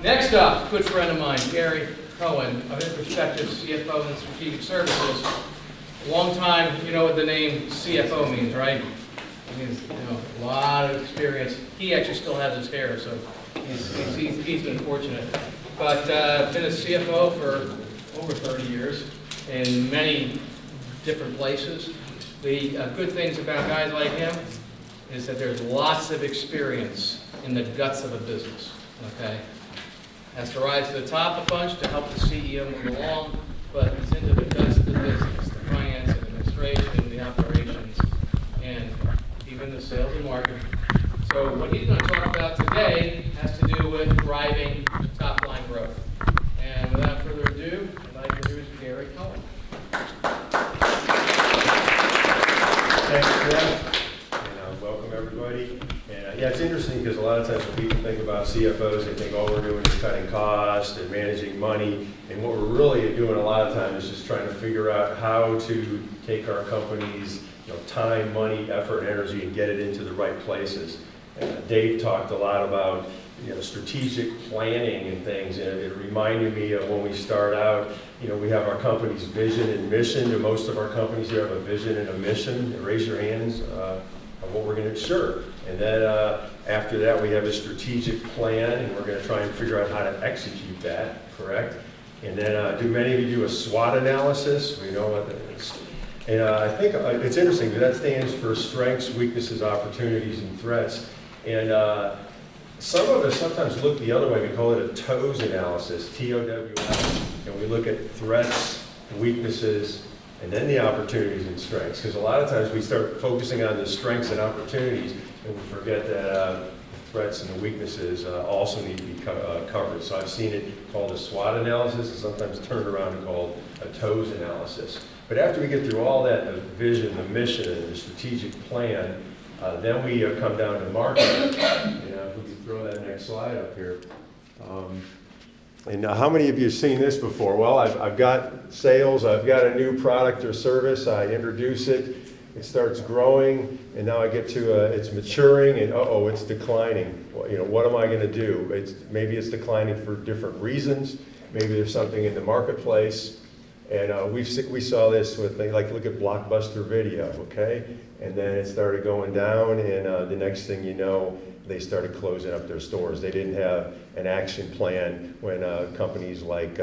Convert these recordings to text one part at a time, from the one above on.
Next up, good friend of mine, Gary Cohen, of Infrastructure CFO and Strategic Services. A long time, you know what the name CFO means, right? It means, a lot of experience. He actually still has his hair, so he's been fortunate. But been a CFO for over 30 years in many different places. The good things about guys like him is that there's lots of experience in the guts of a business, okay? Has to rise to the top a bunch to help the CEO move along, but it's into the guts of the business, the finance and administration, the operations, and even the sales and marketing. So what he's going to talk about today has to do with driving top-line growth. And without further ado, I'd like to introduce Gary Cohen. Thanks, Jeff, and welcome everybody. And yeah, it's interesting because a lot of times when people think about CFOs, they think all we're doing is cutting costs and managing money. And what we're really doing a lot of times is just trying to figure out how to take our company's time, money, effort, energy, and get it into the right places. Dave talked a lot about strategic planning and things, and it reminded me of when we start out. We have our company's vision and mission. And most of our companies here have a vision and a mission. Raise your hands of what we're going to. Sure. And then after that, we have a strategic plan, and we're going to try and figure out how to execute that. Correct. And then do many of you do a SWOT analysis? We know what that is. And I think it's interesting because that stands for strengths, weaknesses, opportunities, and threats. And some of us sometimes look the other way. We call it a TOWS analysis, T-O-W-S. And we look at threats, weaknesses, and then the opportunities and strengths. Because a lot of times we start focusing on the strengths and opportunities, and we forget that the threats and the weaknesses also need to be covered. So I've seen it called a SWOT analysis, and sometimes turned around and called a TOWS analysis. But after we get through all that, the vision, the mission, and the strategic plan, then we come down to marketing. If we could throw that next slide up here. And how many of you have seen this before? Well, I've got sales, I've got a new product or service, I introduce it, it starts growing, and now I get to it's maturing, and it's declining. Well, what am I going to do? Maybe it's declining for different reasons. Maybe there's something in the marketplace. And we saw this with things like, look at Blockbuster Video, okay? And then it started going down, and the next thing you know, they started closing up their stores. They didn't have an action plan when companies like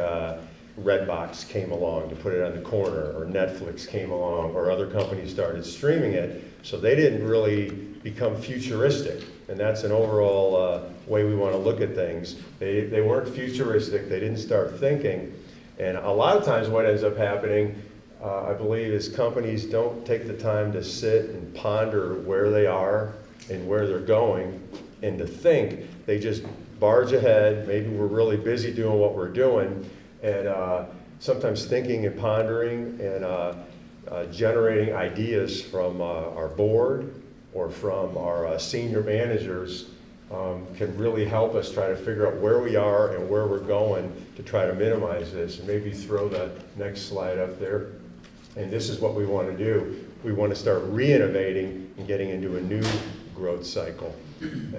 Redbox came along to put it on the corner, or Netflix came along, or other companies started streaming it. So they didn't really become futuristic. And that's an overall way we want to look at things. They weren't futuristic. They didn't start thinking. And a lot of times what ends up happening, I believe, is companies don't take the time to sit and ponder where they are and where they're going and to think. They just barge ahead. Maybe we're really busy doing what we're doing, and sometimes thinking and pondering and generating ideas from our board or from our senior managers can really help us try to figure out where we are and where we're going to try to minimize this. And maybe throw the next slide up there. And this is what we want to do. We want to start re-innovating and getting into a new growth cycle.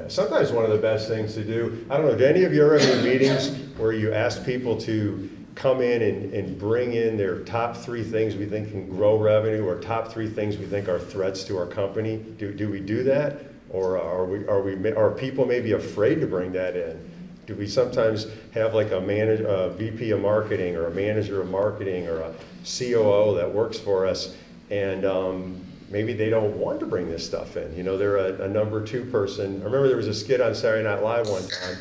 Sometimes one of the best things to do, I don't know, do any of you ever have meetings where you ask people to come in and bring in their top 3 things we think can grow revenue, or top 3 things we think are threats to our company? Do we do that? Or are people maybe afraid to bring that in? Do we sometimes have like a VP of marketing, or a manager of marketing, or a COO that works for us, and maybe they don't want to bring this stuff in? They're a number 2 person. I remember there was a skit on Saturday Night Live one time,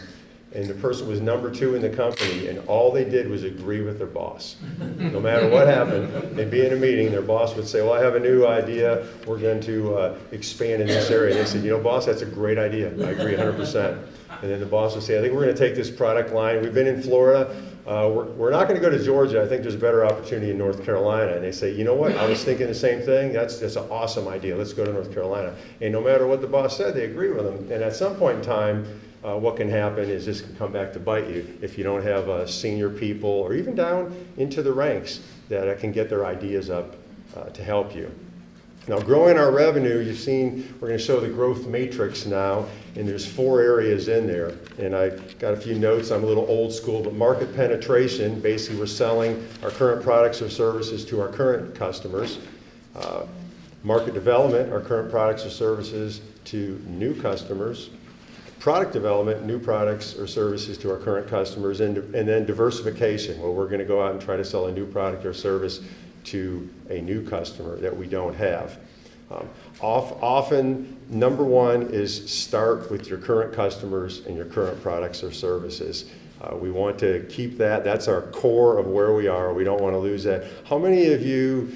and the person was number 2 in the company, and all they did was agree with their boss. No matter what happened, they'd be in a meeting, their boss would say, well, I have a new idea, we're going to expand in this area. And they said, boss, that's a great idea, I agree 100%. And then the boss would say, I think we're going to take this product line, we've been in Florida, we're not going to go to Georgia, I think there's a better opportunity in North Carolina. And they say, you know what, I was thinking the same thing, that's an awesome idea, let's go to North Carolina. And no matter what the boss said, they agree with them. And at some point in time, what can happen is this can come back to bite you if you don't have senior people, or even down into the ranks, that can get their ideas up to help you. Now, growing our revenue, you've seen, we're going to show the growth matrix now, and there's 4 areas in there. And I got a few notes, I'm a little old school, but market penetration, basically we're selling our current products or services to our current customers. Market development, our current products or services to new customers. Product development, new products or services to our current customers, and then diversification, where we're going to go out and try to sell a new product or service to a new customer that we don't have. Often, number one is start with your current customers and your current products or services. We want to keep that. That's our core of where we are. We don't want to lose that. How many of you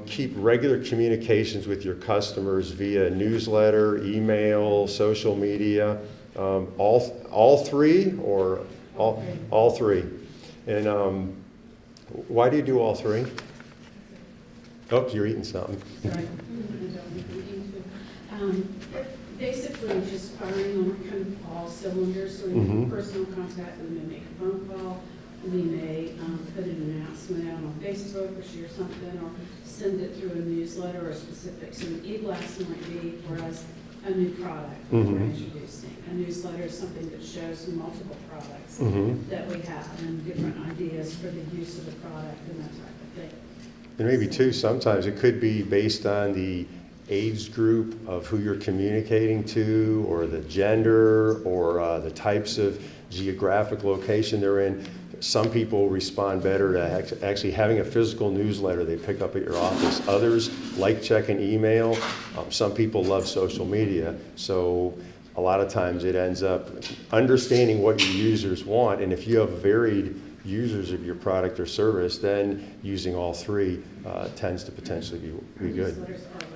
keep regular communications with your customers via newsletter, email, social media? All 3 or all 3? And why do you do all 3? Oh, you're eating something. Sorry. Basically, just firing on kind of all cylinders, so we make personal contact, we may make a phone call, we may put an announcement out on Facebook or share something, or send it through a newsletter or specific. So an e-blast might be for us a new product that we're introducing. A newsletter is something that shows multiple products that we have and different ideas for the use of the product and that type of thing. And maybe too, sometimes it could be based on the age group of who you're communicating to, or the gender, or the types of geographic location they're in. Some people respond better to actually having a physical newsletter they pick up at your office. Others like checking email. Some people love social media. So a lot of times it ends up understanding what your users want, and if you have varied users of your product or service, then using all 3 tends to potentially be good. Newsletters are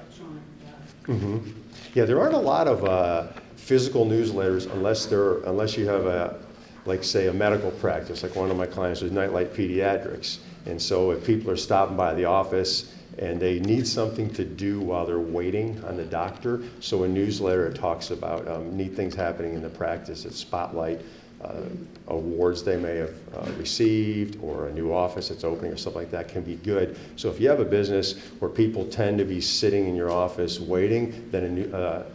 electronic. Yeah, there aren't a lot of physical newsletters unless you have like say a medical practice. Like one of my clients was Nightlight Pediatrics, and so if people are stopping by the office and they need something to do while they're waiting on the doctor, so a newsletter talks about neat things happening in the practice, that spotlight awards they may have received, or a new office that's opening or stuff like that can be good. So if you have a business where people tend to be sitting in your office waiting, then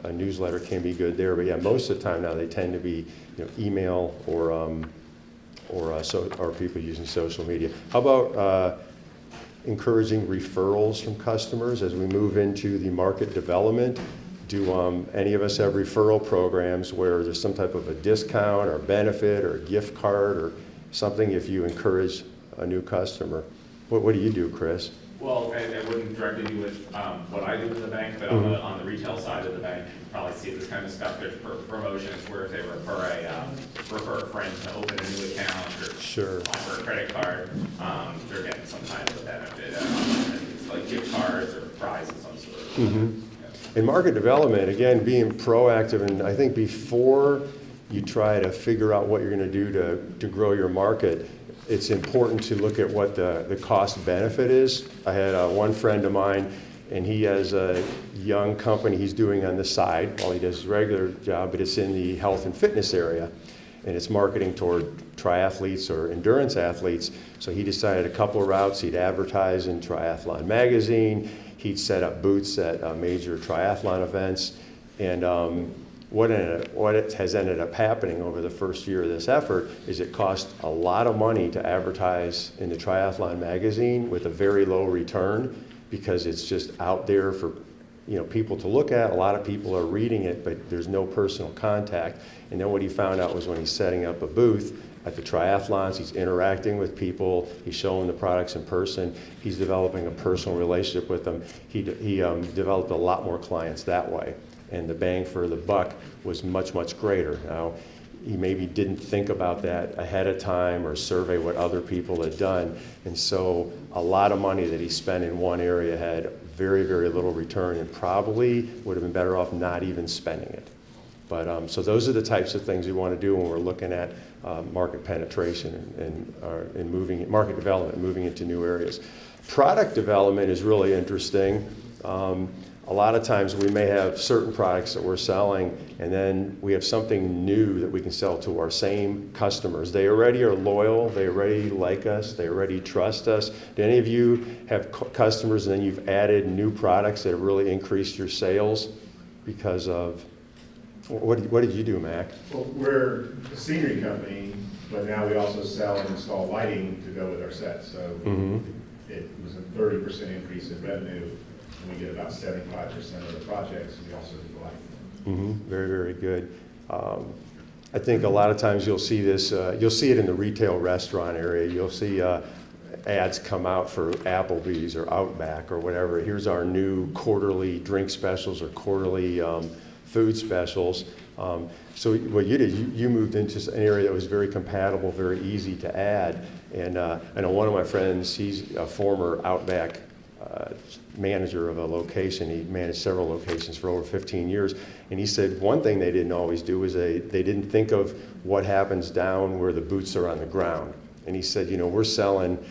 a newsletter can be good there. But yeah, most of the time now they tend to be email or people using social media. How about encouraging referrals from customers as we move into the market development? Do any of us have referral programs where there's some type of a discount or benefit or a gift card or something if you encourage a new customer? What do you do, Chris? Well, I wouldn't directly do with what I do in the bank, but on the retail side of the bank, you probably see this kind of stuff. There's promotions where if they refer a friend to open a new account or apply for a credit card, they're getting some kind of a benefit. And it's like gift cards or prizes of some sort. In market development, again, being proactive, and I think before you try to figure out what you're going to do to grow your market, it's important to look at what the cost benefit is. I had one friend of mine, and he has a young company he's doing on the side while he does his regular job, but it's in the health and fitness area, and it's marketing toward triathletes or endurance athletes. So he decided a couple of routes. He'd advertise in Triathlon Magazine. He'd set up booths at major triathlon events, and what has ended up happening over the first year of this effort is it cost a lot of money to advertise in the Triathlon Magazine with a very low return, because it's just out there for people to look at. A lot of people are reading it, but there's no personal contact. And then what he found out was when he's setting up a booth at the triathlons, he's interacting with people, he's showing the products in person, he's developing a personal relationship with them. He developed a lot more clients that way, and the bang for the buck was much, much greater. Now, he maybe didn't think about that ahead of time or survey what other people had done, and so a lot of money that he spent in one area had very, very little return, and probably would have been better off not even spending it. But so those are the types of things we want to do when we're looking at market penetration and market development, moving into new areas. Product development is really interesting. A a lot of times we may have certain products that we're selling, and then we have something new that we can sell to our same customers. They already are loyal, they already like us, they already trust us. Do any of you have customers and then you've added new products that have really increased your sales because of, what did you do, Mac? Well, we're a scenery company, but now we also sell and install lighting to go with our sets. So it was a 30% increase in revenue, and we get about 75% of the projects. We also do lighting. Very, very good. I think a lot of times you'll see this, you'll see it in the retail restaurant area. You'll see ads come out for Applebee's or Outback or whatever. Here's our new quarterly drink specials or quarterly food specials. So what you did, you moved into an area that was very compatible, very easy to add. And I know one of my friends, he's a former Outback manager of a location. He managed several locations for over 15 years. And he said one thing they didn't always do was they didn't think of what happens down where the boots are on the ground. And he said, you know, we're selling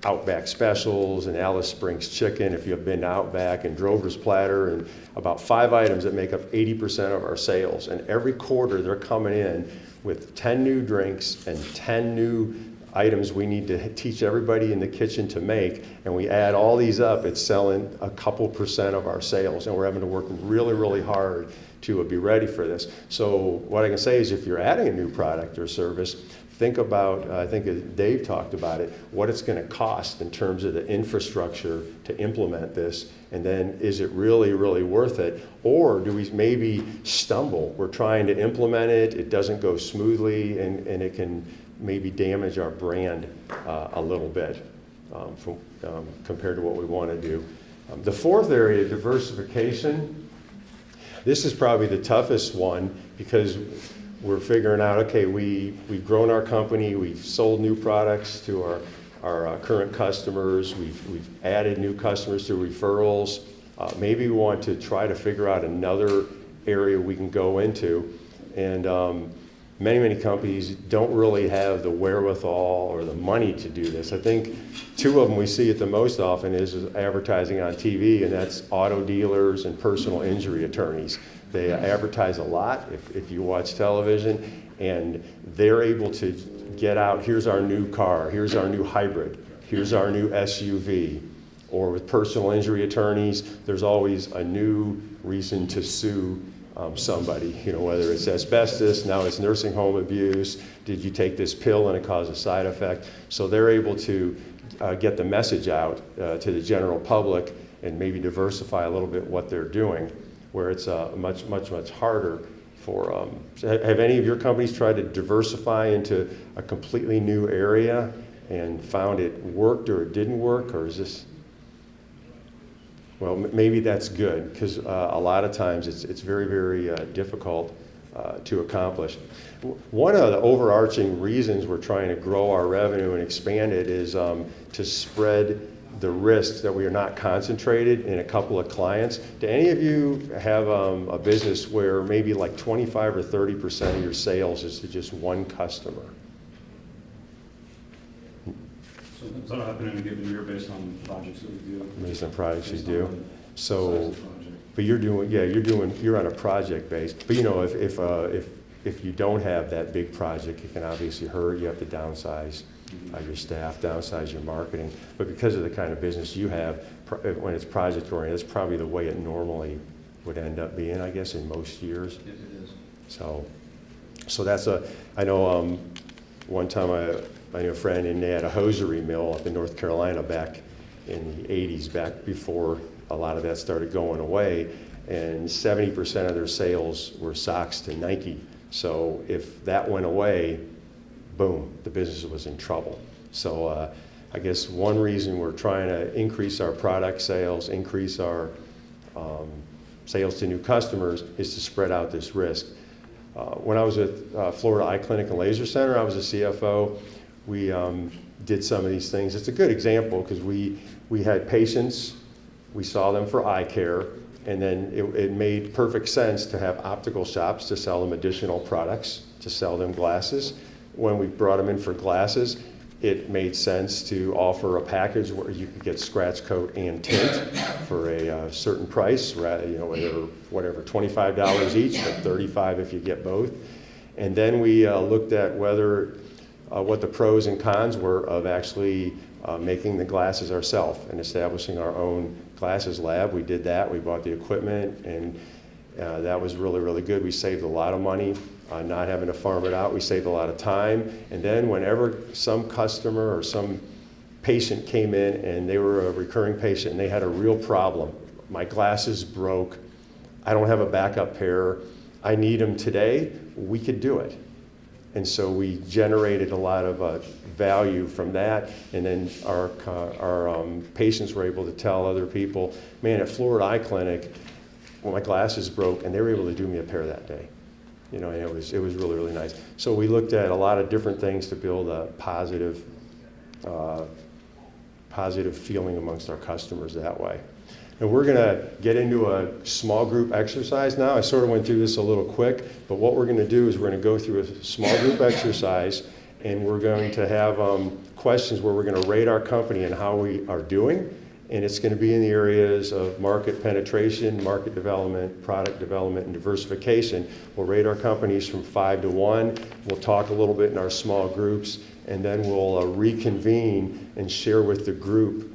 Outback specials and Alice Springs chicken, if you've been to Outback, and Drover's platter, and about 5 items that make up 80% of our sales. And every quarter they're coming in with 10 new drinks and 10 new items we need to teach everybody in the kitchen to make, and we add all these up, it's selling a couple percent of our sales, and we're having to work really, really hard to be ready for this. So what I can say is if you're adding a new product or service, think about, I think Dave talked about it, what it's going to cost in terms of the infrastructure to implement this, and then is it really, really worth it? Or do we maybe stumble? We're trying to implement it, it doesn't go smoothly, and it can maybe damage our brand a little bit compared to what we want to do. The fourth area, diversification, this is probably the toughest one because we're figuring out, okay, we've grown our company, we've sold new products to our current customers, we've added new customers through referrals. Maybe we want to try to figure out another area we can go into. And many companies don't really have the wherewithal or the money to do this. I think two of them we see it the most often is advertising on TV, and that's auto dealers and personal injury attorneys. They advertise a lot if you watch television, and they're able to get out, here's our new car, here's our new hybrid, here's our new SUV. Or with personal injury attorneys, there's always a new reason to sue somebody, you know, whether it's asbestos, now it's nursing home abuse, did you take this pill and it caused a side effect? So they're able to get the message out to the general public and maybe diversify a little bit what they're doing, where it's much harder for, have any of your companies tried to diversify into a completely new area and found it worked or it didn't work, or is this? Well, maybe that's good, because a lot of times it's very difficult to accomplish. One of the overarching reasons we're trying to grow our revenue and expand it is to spread the risks that we are not concentrated in a couple of clients. Do any of you have a business where maybe like 25 or 30% of your sales is to just one customer? So that'll happen in a given year based on projects that we do. Based on projects you Based do. on the So, size of the project. but you're on a project base. But you know, if you don't have that big project, it can obviously hurt. You have to downsize your staff, downsize your marketing. But because of the kind of business you have, when it's project oriented, that's probably the way it normally would end up being, I guess, in most years. It is. So that's I know one time I knew a friend, and they had a hosiery mill up in North Carolina back in the 80s, back before a lot of that started going away, and 70% of their sales were socks to Nike. So if that went away, boom, the business was in trouble. So I guess one reason we're trying to increase our product sales, increase our sales to new customers, is to spread out this risk. When I was at Florida Eye Clinic and Laser Center, I was a CFO. We did some of these things. It's a good example because we had patients, we saw them for eye care, and then it made perfect sense to have optical shops to sell them additional products, to sell them glasses. When we brought them in for glasses, it made sense to offer a package where you could get scratch coat and tint for a certain price, whatever, $25 each, but $35 if you get both. And then we looked at what the pros and cons were of actually making the glasses ourselves and establishing our own glasses lab. We did that. We bought the equipment, and that was really, really good. We saved a lot of money not having to farm it out. We saved a lot of time. And then whenever some customer or some patient came in and they were a recurring patient and they had a real problem, my glasses broke, I don't have a backup pair, I need them today, we could do it. And so we generated a lot of value from that, and then our patients were able to tell other people, man, at Florida Eye Clinic, well, my glasses broke, and they were able to do me a pair that day. And it was really, really nice. So we looked at a lot of different things to build a positive feeling amongst our customers that way. And we're going to get into a small group exercise now. I sort of went through this a little quick, but what we're going to do is we're going to go through a small group exercise, and we're going to have questions where we're going to rate our company and how we are doing. And it's going to be in the areas of market penetration, market development, product development, and diversification. We'll rate our companies from 5 to 1. We'll talk a little bit in our small groups, and then we'll reconvene and share with the group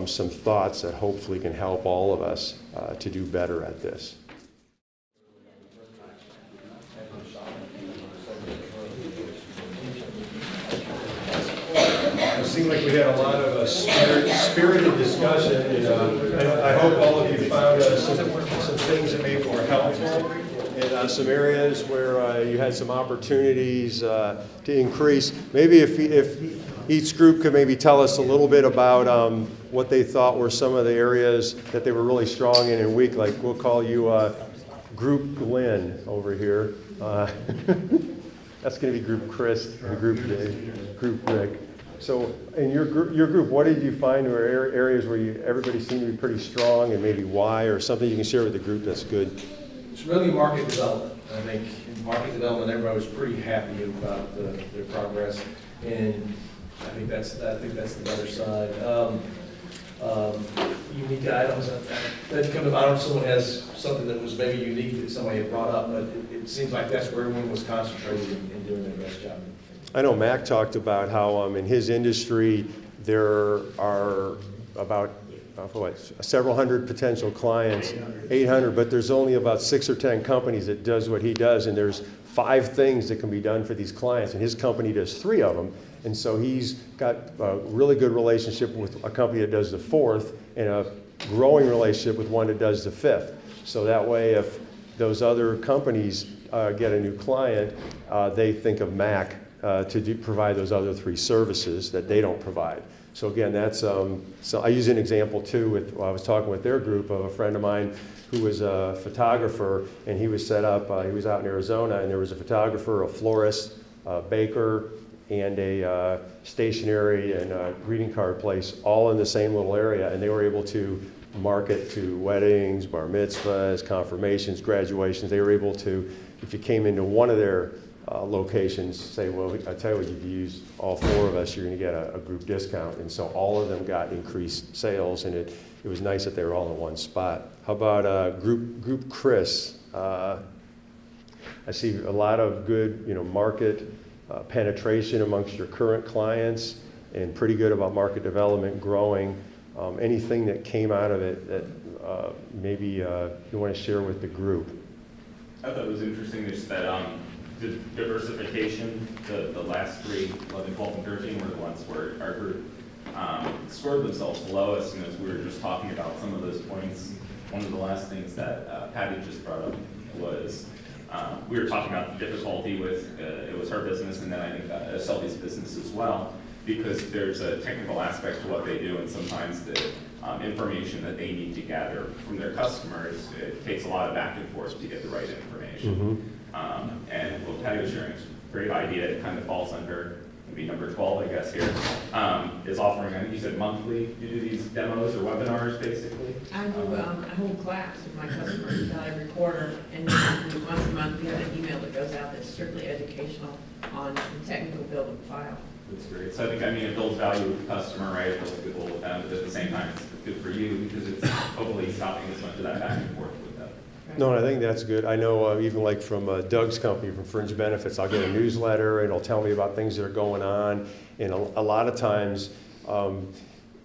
some thoughts that hopefully can help all of us to do better at this. It seemed like we had a lot of spirited discussion, and I hope all of you found some things that maybe were helpful, and some areas where you had some opportunities to increase. Maybe if each group could maybe tell us a little bit about what they thought were some of the areas that they were really strong in and weak. Like, we'll call you Group Glenn over here. That's going to be Group Chris and Group Dave, Group Rick. So in your group, what did you find were areas where everybody seemed to be pretty strong, and maybe why, or something you can share with the group that's good? It's really market development. I think in market development, everybody was pretty happy about their progress, and I think that's the better side. Unique items that come to, I don't know if someone has something that was maybe unique that somebody had brought up, but it seems like that's where everyone was concentrated in doing their best job. I know Mac talked about how in his industry there are about several hundred potential clients, 800, but there's only about 6 or 10 companies that does what he does, and there's 5 things that can be done for these clients, and his company does 3 of them. And so he's got a really good relationship with a company that does the 4th, and a growing relationship with one that does the 5th. So that way, if those other companies get a new client, they think of Mac to provide those other 3 services that they don't provide. So again, that's so I use an example too. I was talking with their group of a friend of mine who was a photographer, and he was set up. He was out in Arizona, and there was a photographer, a florist, a baker, and a stationery and a greeting card place, all in the same little area, and they were able to market to weddings, bar mitzvahs, confirmations, graduations. They were able to, if you came into one of their locations, say, well, I tell you what, if you use all 4 of us, you're going to get a group discount. And so all of them got increased sales, and it was nice that they were all in one spot. How about Group Chris? I see a lot of good, market penetration amongst your current clients, and pretty good about market development, growing. Anything that came out of it that maybe you want to share with the group? I thought it was interesting just that the diversification, the last 3, 11, 12, and 13 were the ones where our group scored themselves the lowest. And as we were just talking about some of those points, one of the last things that Patty just brought up was we were talking about the difficulty with, it was her business, and then I think Shelby's business as well, because there's a technical aspect to what they do, and sometimes the information that they need to gather from their customers, it takes a lot of back and forth to get the right information. And what Patty was sharing is a great idea. It kind of falls under maybe number 12, I guess, here, is offering, I think you said monthly, you do these demos or webinars, basically? I hold class with my customers every quarter, and once a month we have an email that goes out that's strictly educational on the technical build of file. That's great. So I think, I mean, it builds value with the customer, right? It builds goodwill with them, but at the same time, it's good for you because it's hopefully stopping as much of that back and forth with them. No, and I think that's good. I know even like from Doug's company, from Fringe Benefits, I'll get a newsletter and it'll tell me about things that are going on. And a lot of times,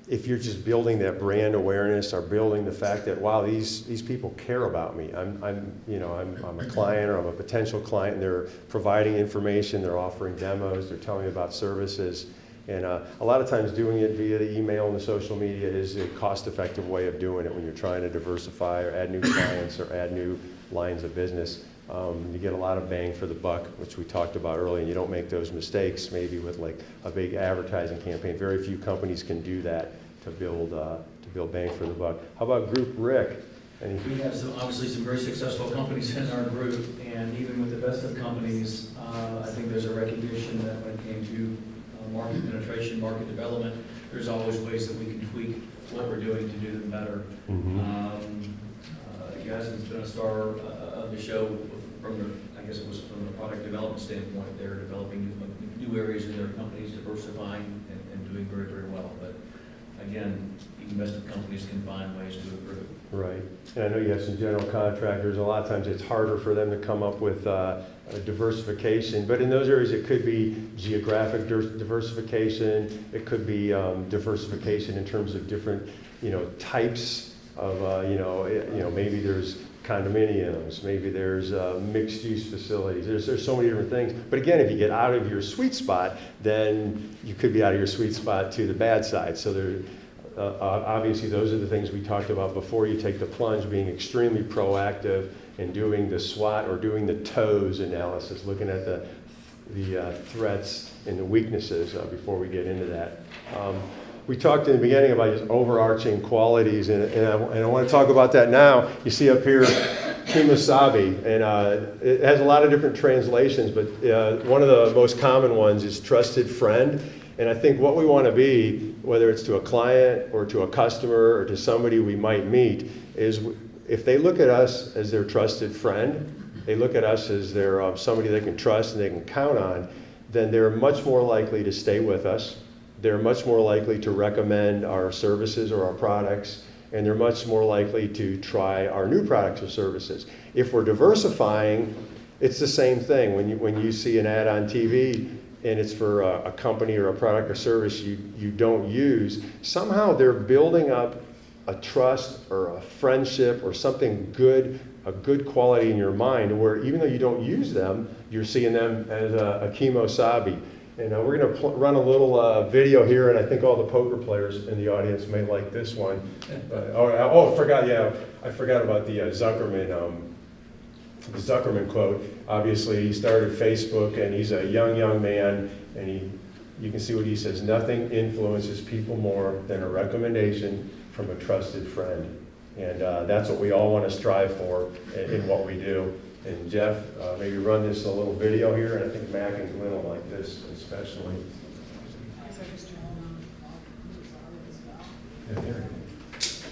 if you're just building that brand awareness or building the fact that, wow, these people care about me. I'm a client or I'm a potential client, and they're providing information, they're offering demos, they're telling me about services. And a lot of times doing it via the email and the social media is a cost-effective way of doing it when you're trying to diversify or add new clients or add new lines of business. You get a lot of bang for the buck, which we talked about earlier, and you don't make those mistakes maybe with like a big advertising campaign. Very few companies can do that to build bang for the buck. How about Group Rick? We have obviously some very successful companies in our group, and even with the best of companies, I think there's a recognition that when it came to market penetration, market development, there's always ways that we can tweak what we're doing to do them better. Guys, has been a star of the show from the, I guess it was from the product development standpoint. They're developing new areas in their companies, diversifying and doing very, very well. But again, even best of companies can find ways to improve. Right. And I know you have some general contractors. A lot of times it's harder for them to come up with a diversification. But in those areas, it could be geographic diversification. It could be diversification in terms of different, types of, maybe there's condominiums, maybe there's mixed-use facilities. There's so many different things. But again, if you get out of your sweet spot, then you could be out of your sweet spot to the bad side. So there, obviously, those are the things we talked about before you take the plunge, being extremely proactive and doing the SWOT or doing the TOES analysis, looking at the threats and the weaknesses before we get into that. We talked in the beginning about just overarching qualities, and I want to talk about that now. You see up here, Kemosabe, and it has a lot of different translations, but one of the most common ones is trusted friend. And I think what we want to be, whether it's to a client or to a customer or to somebody we might meet, is if they look at us as their trusted friend, they look at us as their somebody they can trust and they can count on, then they're much more likely to stay with us. They're much more likely to recommend our services or our products, and they're much more likely to try our new products or services. If we're diversifying, it's the same thing. When you see an ad on TV and it's for a company or a product or service you don't use, somehow they're building up a trust or a friendship or something good, a good quality in your mind, where even though you don't use them, you're seeing them as a Kemosabe. And we're going to run a little video here, and I think all the poker players in the audience may like this one. I forgot about the Zuckerman quote. Obviously, he started Facebook, and he's a young man, and you can see what he says: nothing influences people more than a recommendation from a trusted friend. And that's what we all want to strive for in what we do. And Jeff, maybe run this a little video here, and I think Mac and Glenn will like this especially. Yeah, there it is.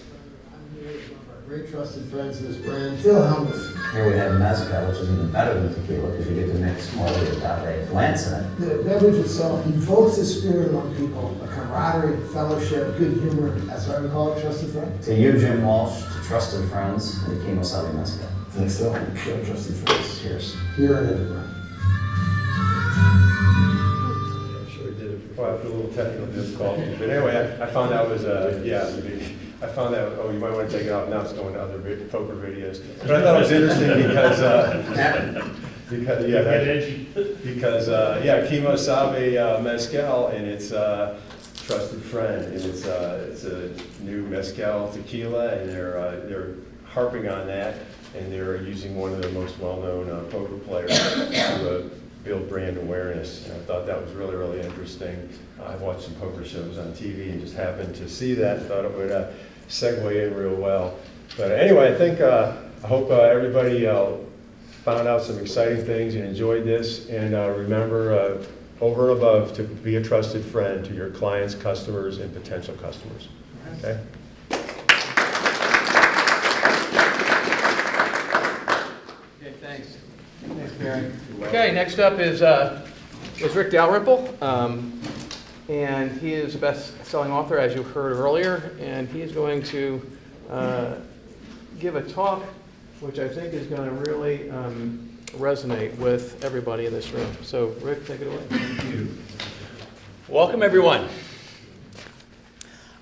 Great trusted friends of this brand. Phil Helmuth. Here we have mezcal, which is even better than tequila because you get to mix more of the agave plants in it. The beverage itself evokes a spirit among people, a camaraderie, fellowship, good humor. That's why we call it trusted friend. To you, Jim Walsh, to trusted friends, and the Kemosabe mezcal. Thanks, Phil. Show trusted friends. Cheers. Here and everywhere. I'm sure we did it before after a little technical difficulty. But anyway, I found that was, I found that, you might want to take it off now, it's going to other poker videos. But I thought it was interesting because Kemosabe mezcal, and it's trusted friend, and it's a new mezcal tequila, and they're harping on that, and they're using one of the most well-known poker players to build brand awareness. And I thought that was really, really interesting. I've watched some poker shows on TV and just happened to see that and thought it would segue in real well. But anyway, I think, I hope everybody found out some exciting things and enjoyed this. And remember, over and above, to be a trusted friend to your clients, customers, and potential customers. Okay? Okay, thanks. Thanks, Mary. Okay, next up is Rick Dalrymple. And he is a best-selling author, as you heard earlier, and he is going to give a talk which I think is going to really resonate with everybody in this room. So, Rick, take it away. Thank you. Welcome, everyone.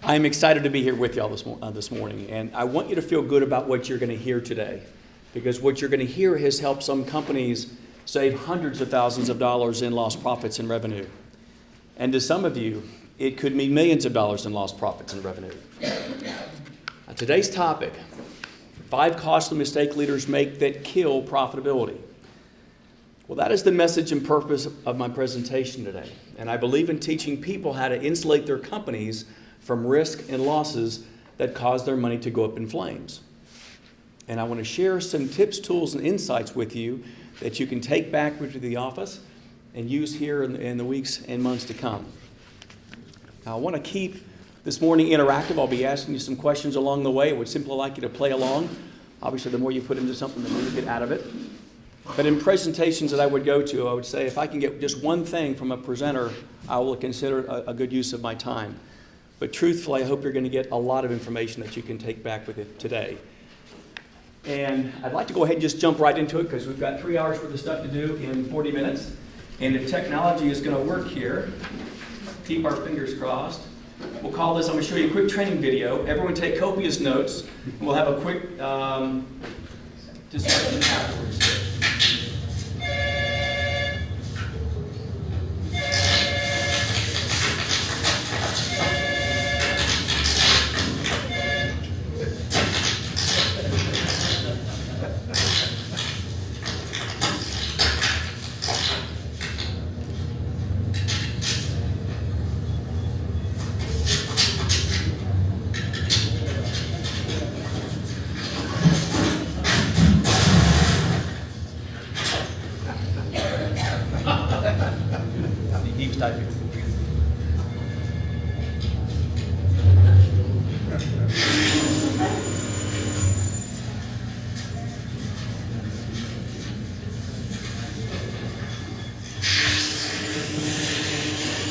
I'm excited to be here with y'all this morning, and I want you to feel good about what you're going to hear today, because what you're going to hear has helped some companies save hundreds of thousands of dollars in lost profits and revenue. And to some of you, it could mean millions of dollars in lost profits and revenue. Now, today's topic, 5 costly mistakes leaders make that kill profitability. Well, that is the message and purpose of my presentation today. And I believe in teaching people how to insulate their companies from risk and losses that cause their money to go up in flames. And I want to share some tips, tools, and insights with you that you can take back to the office and use here in the weeks and months to come. Now, I want to keep this morning interactive. I'll be asking you some questions along the way. I would simply like you to play along. Obviously, the more you put into something, the more you get out of it. But in presentations that I would go to, I would say if I can get just one thing from a presenter, I will consider a good use of my time. But truthfully, I hope you're going to get a lot of information that you can take back with it today. And I'd like to go ahead and just jump right into it because we've got 3 hours worth of stuff to do in 40 minutes. And if technology is going to work here, keep our fingers crossed. We'll call this, I'm going to show you a quick training video. Everyone take copious notes. We'll have a quick discussion afterwards. He was typing.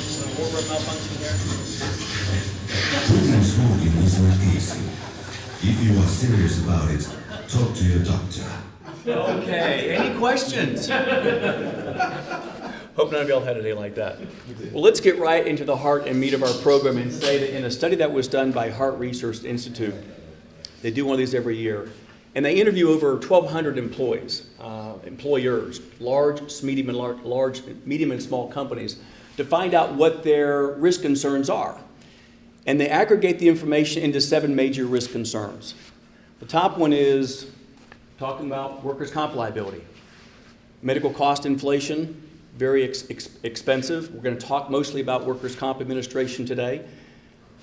Some wardrobe malfunction there. Quitting smoking is not easy. If you are serious about it, talk to your doctor. Okay, any questions? Hope none of y'all had a day like that. Well, let's get right into the heart and meat of our program and say that in a study that was done by Heart Research Institute, they do one of these every year, and they interview over 1,200 employees, employers, large, medium, and small companies, to find out what their risk concerns are. And they aggregate the information into 7 major risk concerns. The top one is talking about workers' comp liability, medical cost inflation, very expensive. We're going to talk mostly about workers' comp administration today.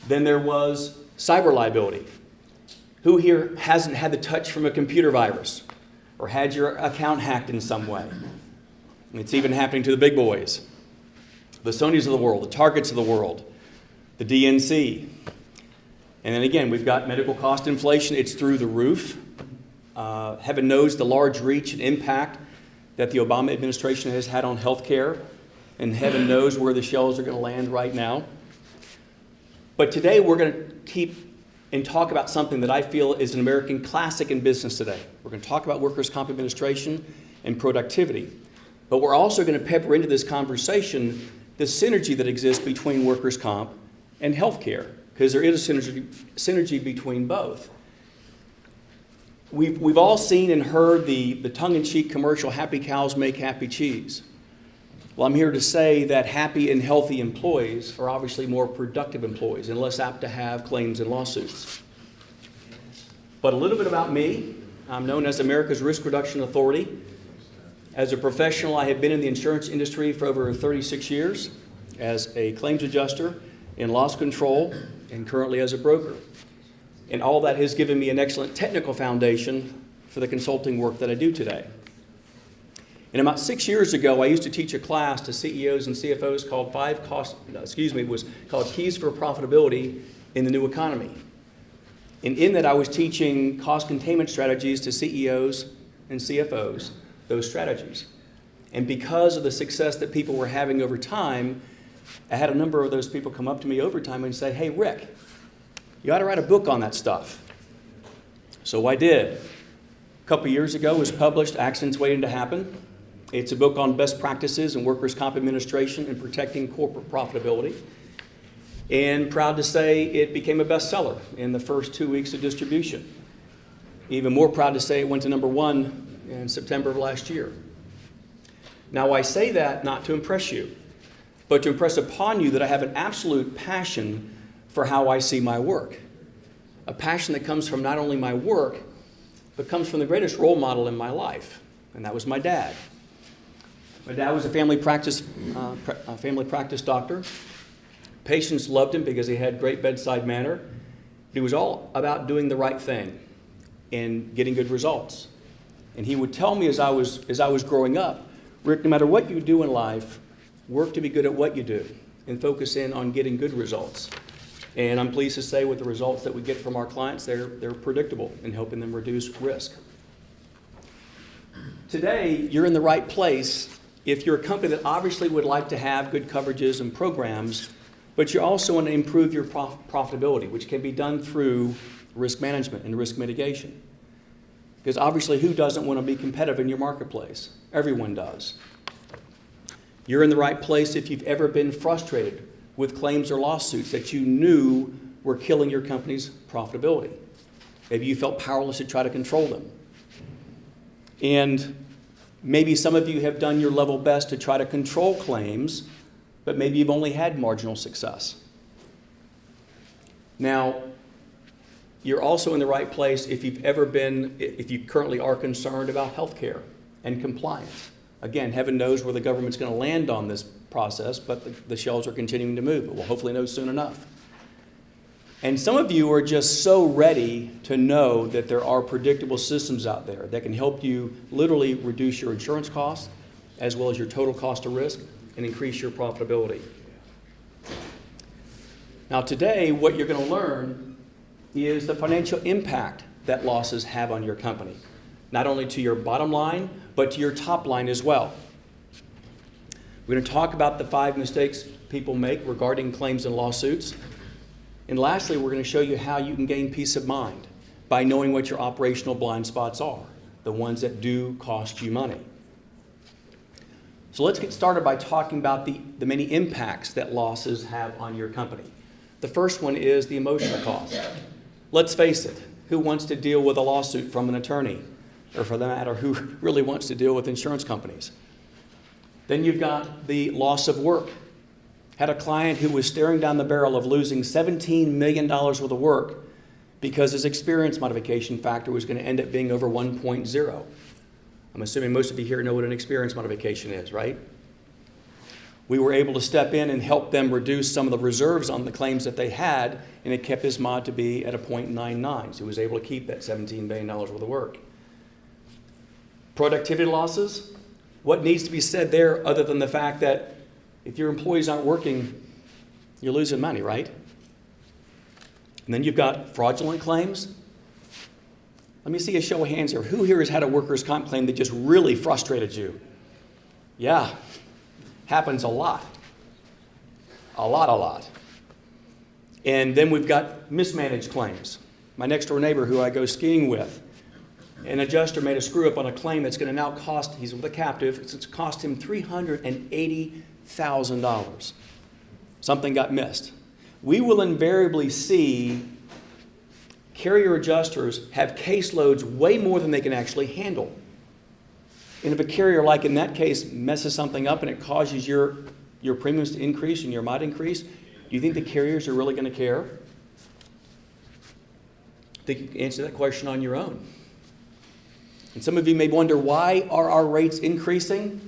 Then there was cyber liability. Who here hasn't had the touch from a computer virus or had your account hacked in some way? And it's even happening to the big boys, the Sonys of the world, the Targets of the world, the DNC. And then again, we've got medical cost inflation. It's through the roof. Heaven knows the large reach and impact that the Obama administration has had on health care, and heaven knows where the shells are going to land right now. But today we're going to keep and talk about something that I feel is an American classic in business today. We're going to talk about workers' comp administration and productivity. But we're also going to pepper into this conversation the synergy that exists between workers' comp and health care, because there is a synergy between both. We've all seen and heard the tongue-in-cheek commercial, happy cows make happy cheese. Well, I'm here to say that happy and healthy employees are obviously more productive employees and less apt to have claims and lawsuits. But a little bit about me. I'm known as America's Risk Reduction Authority. As a professional, I have been in the insurance industry for over 36 years as a claims adjuster, in loss control, and currently as a broker. And all that has given me an excellent technical foundation for the consulting work that I do today. And about 6 years ago, I used to teach a class to CEOs and CFOs called was called Keys for Profitability in the New Economy. And in that, I was teaching cost containment strategies to CEOs and CFOs, those strategies. And because of the success that people were having over time, I had a number of those people come up to me over time and say, hey, Rick, you ought to write a book on that stuff. So I did. A couple years ago, it was published, Accidents Waiting to Happen. It's a book on best practices in workers' comp administration and protecting corporate profitability. And proud to say it became a bestseller in the first 2 weeks of distribution. Even more proud to say it went to #1 in September of last year. Now, I say that not to impress you, but to impress upon you that I have an absolute passion for how I see my work. A passion that comes from not only my work, but comes from the greatest role model in my life, and that was my dad. My dad was a family practice doctor. Patients loved him because he had great bedside manner. He was all about doing the right thing and getting good results. And he would tell me as I was growing up, Rick, no matter what you do in life, work to be good at what you do and focus in on getting good results. And I'm pleased to say with the results that we get from our clients, they're predictable in helping them reduce risk. Today, you're in the right place if you're a company that obviously would like to have good coverages and programs, but you also want to improve your profitability, which can be done through risk management and risk mitigation. Because obviously, who doesn't want to be competitive in your marketplace? Everyone does. You're in the right place if you've ever been frustrated with claims or lawsuits that you knew were killing your company's profitability. Maybe you felt powerless to try to control them. And maybe some of you have done your level best to try to control claims, but maybe you've only had marginal success. Now, you're also in the right place if you currently are concerned about health care and compliance. Again, heaven knows where the government's going to land on this process, but the shells are continuing to move, but we'll hopefully know soon enough. And some of you are just so ready to know that there are predictable systems out there that can help you literally reduce your insurance costs as well as your total cost of risk and increase your profitability. Now today, what you're going to learn is the financial impact that losses have on your company, not only to your bottom line, but to your top line as well. We're going to talk about the 5 mistakes people make regarding claims and lawsuits. And lastly, we're going to show you how you can gain peace of mind by knowing what your operational blind spots are, the ones that do cost you money. So let's get started by talking about the many impacts that losses have on your company. The first one is the emotional cost. Let's face it, who wants to deal with a lawsuit from an attorney? Or for that matter, who really wants to deal with insurance companies? Then you've got the loss of work. Had a client who was staring down the barrel of losing $17 million worth of work because his experience modification factor was going to end up being over 1.0. I'm assuming most of you here know what an experience modification is, right? We were able to step in and help them reduce some of the reserves on the claims that they had, and it kept his mod to be at a 0.99. So he was able to keep that $17 million worth of work. Productivity losses. What needs to be said there other than the fact that if your employees aren't working, you're losing money, right? And then you've got fraudulent claims. Let me see a show of hands here. Who here has had a workers' comp claim that just really frustrated you? Yeah, happens a lot. A lot. And then we've got mismanaged claims. My next door neighbor who I go skiing with, an adjuster made a screw up on a claim that's going to now cost, he's with a captive, it's cost him $380,000. Something got missed. We will invariably see carrier adjusters have caseloads way more than they can actually handle. And if a carrier, like in that case, messes something up and it causes your premiums to increase and your mod increase, do you think the carriers are really going to care? I think you can answer that question on your own. And some of you may wonder, why are our rates increasing?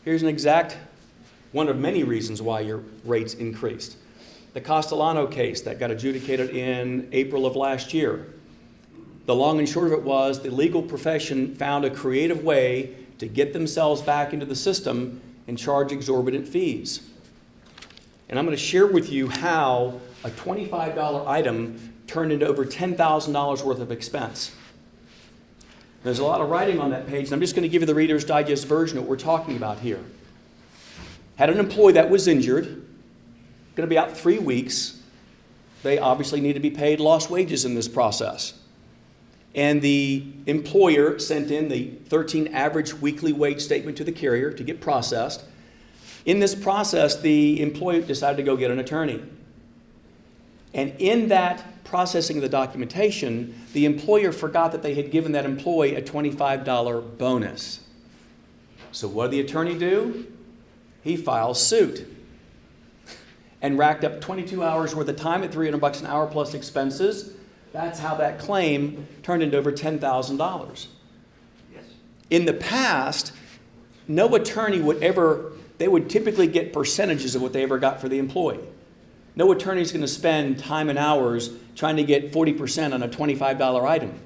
Here's an exact one of many reasons why your rates increased. The Castellano case that got adjudicated in April of last year. The long and short of it was the legal profession found a creative way to get themselves back into the system and charge exorbitant fees. And I'm going to share with you how a $25 item turned into over $10,000 worth of expense. There's a lot of writing on that page, and I'm just going to give you the Reader's Digest version of what we're talking about here. Had an employee that was injured, going to be out 3 weeks. They obviously need to be paid lost wages in this process. And the employer sent in the 13 average weekly wage statement to the carrier to get processed. In this process, the employee decided to go get an attorney. And in that processing of the documentation, the employer forgot that they had given that employee a $25 bonus. So what did the attorney do? He files suit and racked up 22 hours worth of time at $300 an hour plus expenses. That's how that claim turned into over $10,000. In the past, no attorney would ever, they would typically get percentages of what they ever got for the employee. No attorney is going to spend time and hours trying to get 40% on a $25 item.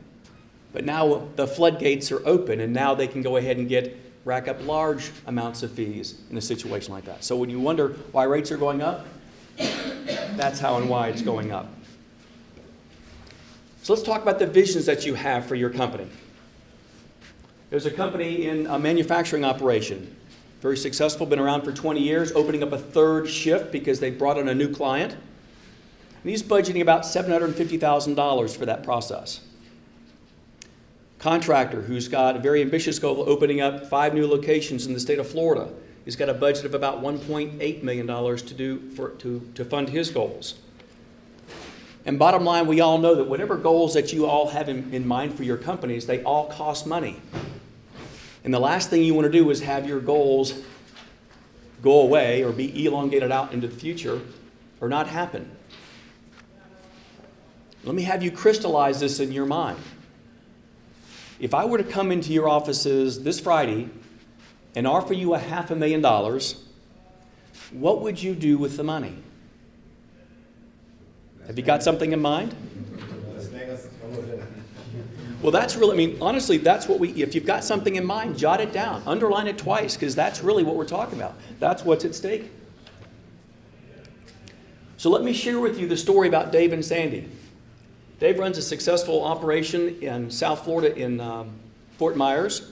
But now the floodgates are open, and now they can go ahead and rack up large amounts of fees in a situation like that. So when you wonder why rates are going up, that's how and why it's going up. So let's talk about the visions that you have for your company. There's a company in a manufacturing operation, very successful, been around for 20 years, opening up a third shift because they brought on a new client. And he's budgeting about $750,000 for that process. Contractor who's got a very ambitious goal of opening up 5 new locations in the state of Florida. He's got a budget of about $1.8 million to fund his goals. And bottom line, we all know that whatever goals that you all have in mind for your companies, they all cost money. And the last thing you want to do is have your goals go away or be elongated out into the future or not happen. Let me have you crystallize this in your mind. If I were to come into your offices this Friday and offer you $500,000, what would you do with the money? Have you got something in mind? Well, that's really, I mean, honestly, that's what if you've got something in mind, jot it down. Underline it twice, because that's really what we're talking about. That's what's at stake. So let me share with you the story about Dave and Sandy. Dave runs a successful operation in South Florida in Fort Myers.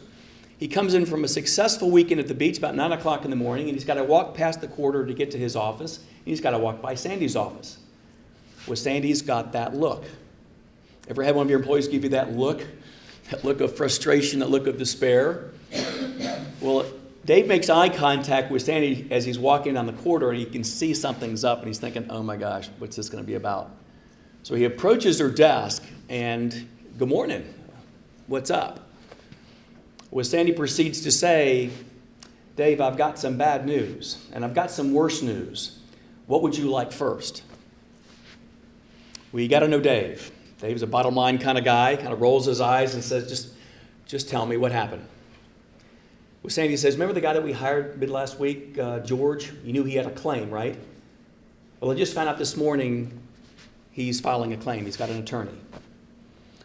He comes in from a successful weekend at the beach about 9 o'clock in the morning, and he's got to walk past the quarter to get to his office. And he's got to walk by Sandy's office. Well, Sandy's got that look. Ever had one of your employees give you that look of frustration, that look of despair? Well, Dave makes eye contact with Sandy as he's walking down the corridor, and he can see something's up, and he's thinking, oh my gosh, what's this going to be about? So he approaches her desk, and good morning, what's up? Well, Sandy proceeds to say, Dave, I've got some bad news, and I've got some worse news. What would you like first? Well, you got to know Dave. Dave's a bottom line kind of guy, kind of rolls his eyes and says, just tell me what happened. Well, Sandy says, remember the guy that we hired mid last week, George? You knew he had a claim, right? Well, I just found out this morning he's filing a claim. He's got an attorney.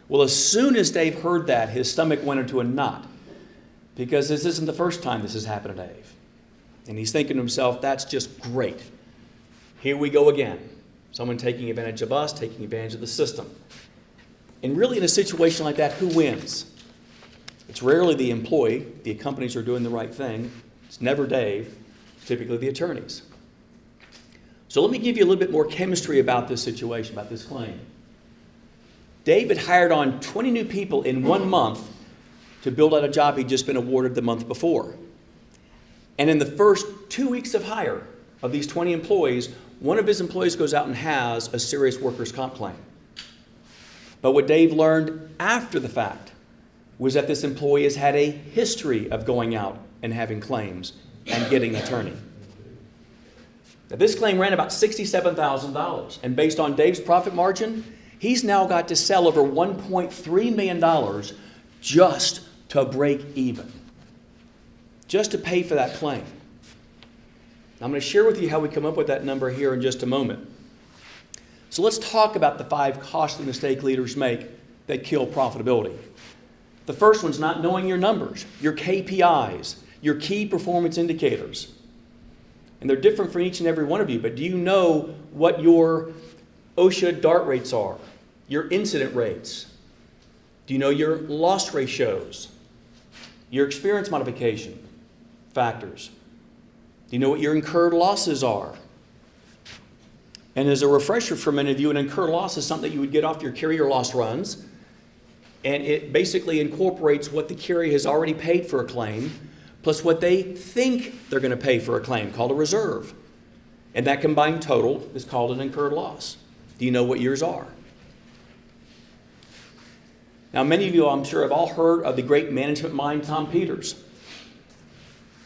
Well, as soon as Dave heard that, his stomach went into a knot, because this isn't the first time this has happened to Dave. And he's thinking to himself, that's just great. Here we go again. Someone taking advantage of us, taking advantage of the system. And really, in a situation like that, who wins? It's rarely the employee. The companies are doing the right thing. It's never Dave. It's typically the attorneys. So let me give you a little bit more chemistry about this situation, about this claim. Dave had hired on 20 new people in 1 month to build out a job he'd just been awarded the month before. And in the first 2 weeks of hire of these 20 employees, one of his employees goes out and has a serious workers' comp claim. But what Dave learned after the fact was that this employee has had a history of going out and having claims and getting an attorney. Now, this claim ran about $67,000, and based on Dave's profit margin, he's now got to sell over $1.3 million just to break even, just to pay for that claim. I'm going to share with you how we come up with that number here in just a moment. So let's talk about the 5 costly mistakes leaders make that kill profitability. The first one's not knowing your numbers, your KPIs, your key performance indicators. And they're different for each and every one of you, but do you know what your OSHA DART rates are, your incident rates? Do you know your loss ratios, your experience modification factors? Do you know what your incurred losses are? And as a refresher for many of you, an incurred loss is something that you would get off your carrier loss runs. And it basically incorporates what the carrier has already paid for a claim, plus what they think they're going to pay for a claim, called a reserve. And that combined total is called an incurred loss. Do you know what yours are? Now, many of you, I'm sure, have all heard of the great management mind, Tom Peters.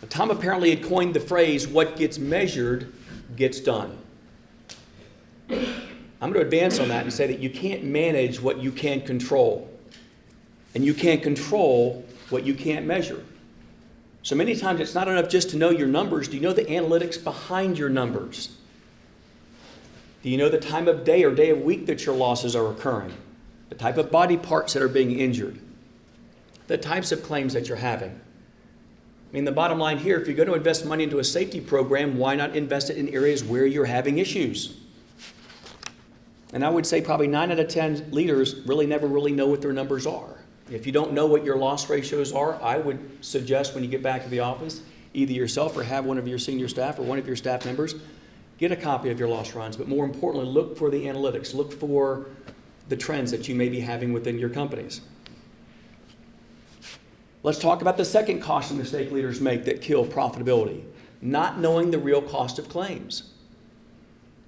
Tom apparently had coined the phrase, what gets measured gets done. I'm going to advance on that and say that you can't manage what you can't control. And you can't control what you can't measure. So many times it's not enough just to know your numbers. Do you know the analytics behind your numbers? Do you know the time of day or day of week that your losses are occurring? The type of body parts that are being injured? The types of claims that you're having? I mean, the bottom line here, if you're going to invest money into a safety program, why not invest it in areas where you're having issues? And I would say probably 9 out of 10 leaders really never really know what their numbers are. If you don't know what your loss ratios are, I would suggest when you get back to the office, either yourself or have one of your senior staff or one of your staff members, get a copy of your loss runs. But more importantly, look for the analytics. Look for the trends that you may be having within your companies. Let's talk about the second caution mistake leaders make that kill profitability, not knowing the real cost of claims.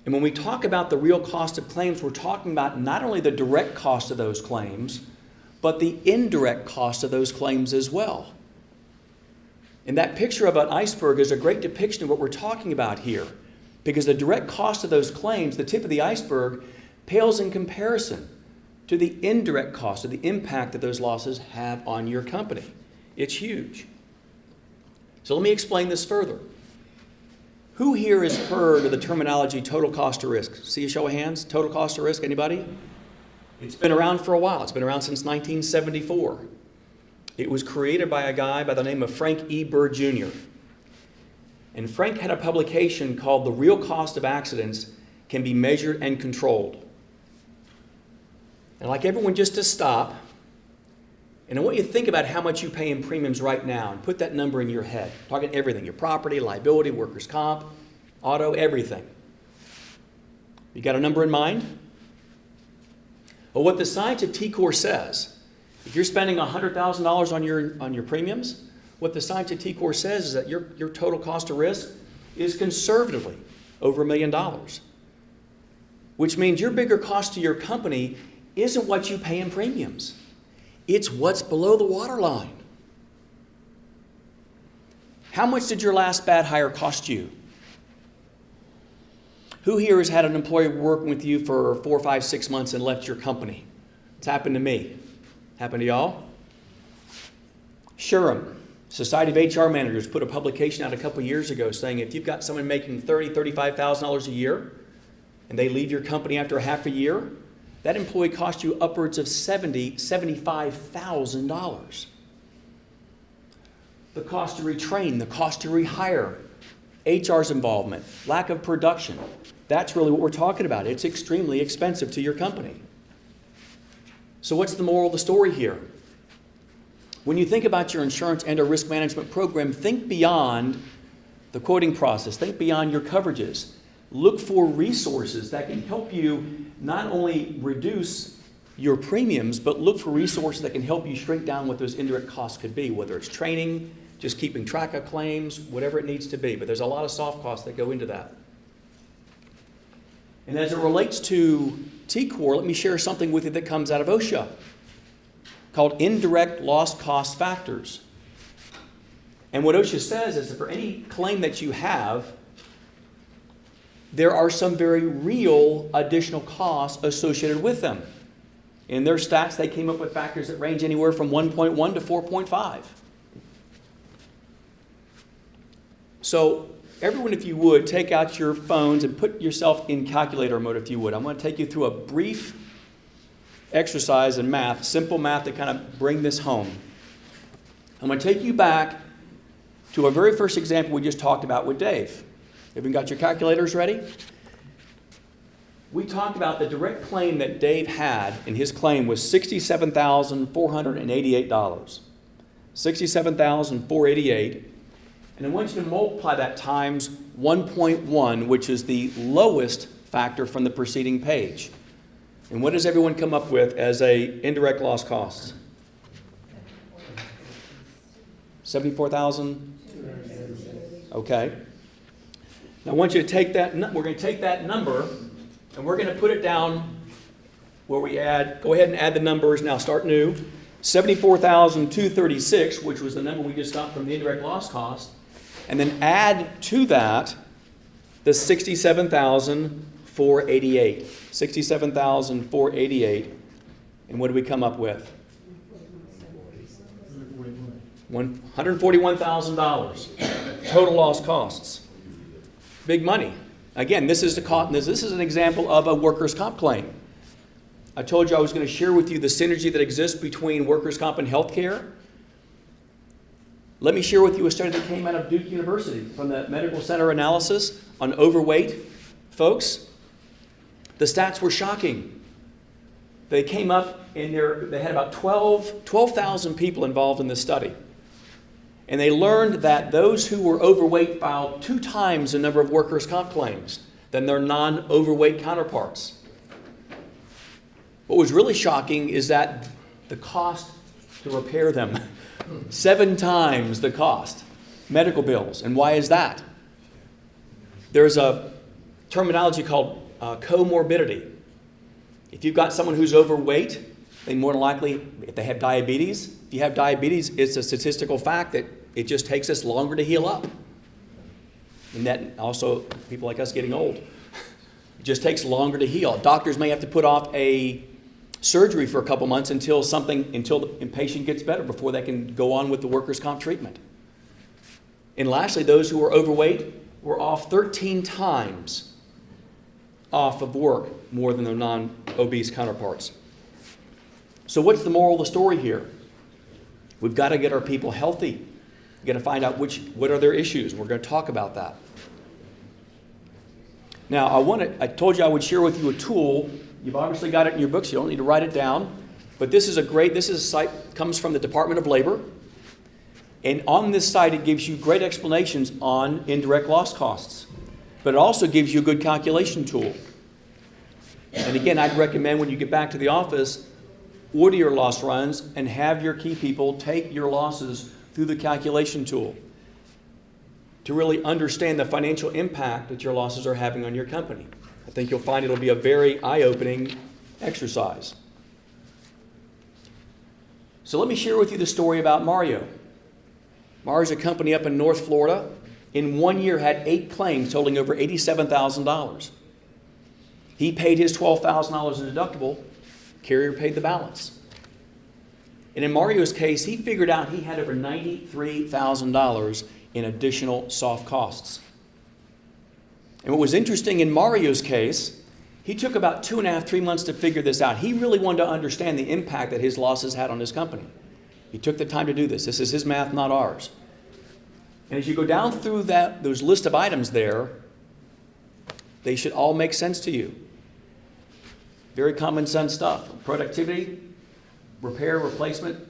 And when we talk about the real cost of claims, we're talking about not only the direct cost of those claims, but the indirect cost of those claims as well. And that picture of an iceberg is a great depiction of what we're talking about here, because the direct cost of those claims, the tip of the iceberg, pales in comparison to the indirect cost of the impact that those losses have on your company. It's huge. So let me explain this further. Who here has heard of the terminology total cost of risk? See a show of hands? Total cost of risk, anybody? It's been around for a while. It's been around since 1974. It was created by a guy by the name of Frank E. Bird Jr. And Frank had a publication called The Real Cost of Accidents Can Be Measured and Controlled. And I'd like everyone just to stop, and I want you to think about how much you pay in premiums right now and put that number in your head. I'm talking everything, your property, liability, workers' comp, auto, everything. You got a number in mind? Well, what the science of TCOR says, if you're spending $100,000 on your premiums, what the science of TCOR says is that your total cost of risk is conservatively over $1 million, which means your bigger cost to your company isn't what you pay in premiums. It's what's below the waterline. How much did your last bad hire cost you? Who here has had an employee working with you for 4, 5, 6 months and left your company? It's happened to me. Happened to y'all? Sherham, Society of HR Managers, put a publication out a couple years ago saying if you've got someone making $30,000, $35,000 a year and they leave your company after half a year, that employee costs you upwards of $70,000, $75,000. The cost to retrain, the cost to rehire, HR's involvement, lack of production. That's really what we're talking about. It's extremely expensive to your company. So what's the moral of the story here? When you think about your insurance and a risk management program, think beyond the quoting process. Think beyond your coverages. Look for resources that can help you not only reduce your premiums, but look for resources that can help you shrink down what those indirect costs could be, whether it's training, just keeping track of claims, whatever it needs to be. But there's a lot of soft costs that go into that. And as it relates to TCOR, let me share something with you that comes out of OSHA called indirect loss cost factors. And what OSHA says is that for any claim that you have, there are some very real additional costs associated with them. In their stats, they came up with factors that range anywhere from 1.1 to 4.5. So everyone, if you would, take out your phones and put yourself in calculator mode, if you would. I'm going to take you through a brief exercise in math, simple math to kind of bring this home. I'm going to take you back to our very first example we just talked about with Dave. Everyone got your calculators ready? We talked about the direct claim that Dave had, and his claim was $67,488. $67,488. And I want you to multiply that times 1.1, which is the lowest factor from the preceding page. And what does everyone come up with as a indirect loss costs? 74,000? Okay. Now I want you to take that, we're going to take that number and we're going to put it down where we add, go ahead and add the numbers now, start new. 74,236, which was the number we just got from the indirect loss cost, and then add to that the 67,488. 67,488. And what do we come up with? $141,000 total loss costs. Big money. Again, this is an example of a workers' comp claim. I told you I was going to share with you the synergy that exists between workers' comp and healthcare. Let me share with you a study that came out of Duke University from the Medical Center analysis on overweight folks. The stats were shocking. They came up and they had about 12,000 people involved in this study. And they learned that those who were overweight filed 2 times the number of workers' comp claims than their non-overweight counterparts. What was really shocking is that the cost to repair them, 7 times the cost, medical bills. And why is that? There's a terminology called comorbidity. If you've got someone who's overweight, they more than likely, if they have diabetes, if you have diabetes, it's a statistical fact that it just takes us longer to heal up. And that also, people like us getting old, it just takes longer to heal. Doctors may have to put off a surgery for a couple months until the patient gets better before they can go on with the workers' comp treatment. And lastly, those who are overweight were off 13 times off of work more than their non-obese counterparts. So what's the moral of the story here? We've got to get our people healthy. We've got to find out what are their issues. And we're going to talk about that. Now, I told you I would share with you a tool. You've obviously got it in your books. You don't need to write it down. But this is a site, comes from the Department of Labor. And on this site, it gives you great explanations on indirect loss costs. But it also gives you a good calculation tool. And again, I'd recommend when you get back to the office, order your loss runs and have your key people take your losses through the calculation tool to really understand the financial impact that your losses are having on your company. I think you'll find it'll be a very eye-opening exercise. So let me share with you the story about Mario. Mario's a company up in North Florida. In 1 year had 8 claims totaling over $87,000. He paid his $12,000 in deductible. Carrier paid the balance. And in Mario's case, he figured out he had over $93,000 in additional soft costs. And what was interesting in Mario's case, he took about 2.5, 3 months to figure this out. He really wanted to understand the impact that his losses had on his company. He took the time to do this. This is his math, not ours. And as you go down through those list of items there, they should all make sense to you. Very common sense stuff. Productivity, repair, replacement,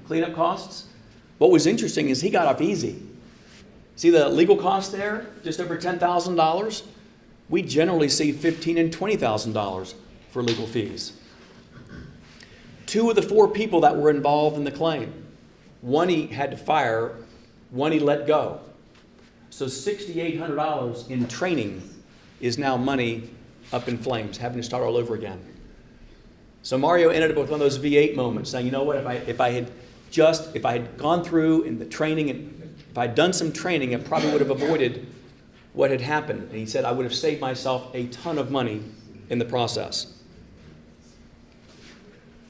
cleanup costs. What was interesting is he got off easy. See the legal cost there, just over $10,000? We generally see $15,000 and $20,000 for legal fees. 2 of the 4 people that were involved in the claim, one he had to fire, one he let go. So $6,800 in training is now money up in flames, having to start all over again. So Mario ended up with one of those V8 moments, saying, you know what, if I had gone through in the training, and if I had done some training, I probably would have avoided what had happened. And he said, I would have saved myself a ton of money in the process.